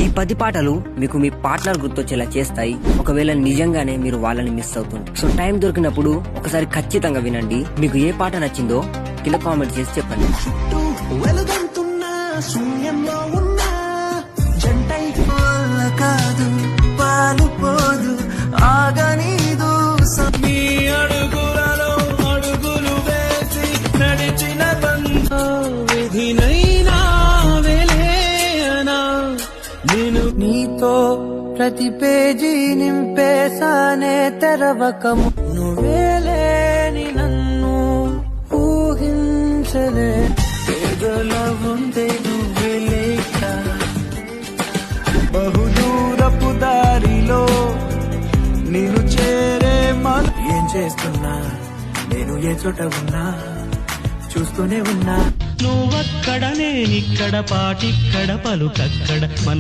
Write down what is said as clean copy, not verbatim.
ఈ 10 పాటలు మీకు మీ పార్ట్నర్ గుర్తొచ్చేలా చేస్తాయి ఒకవేళ నిజంగానే మీరు వాళ్ళని మిస్ అవుతుంది. సో టైం దొరికినప్పుడు ఒకసారి ఖచ్చితంగా వినండి. మీకు ఏ పాట నచ్చిందో కింద కామెంట్ చేసి చెప్పండి. నీతో ప్రతి పేజీ నింపేసానే తెరవకము నువ్వేలేని నన్ను ఊహించలే ఏదోలా ఉందే నువ్వే లేక బహుదూరపు దారిలో నేను చేరే ఏం చేస్తున్నా నేను ఏ చోట ఉన్నా చూస్తూనే ఉన్నా నువ్వక్కడ నేనిక్కడ పాటిక్కడ పలుకక్కడ మన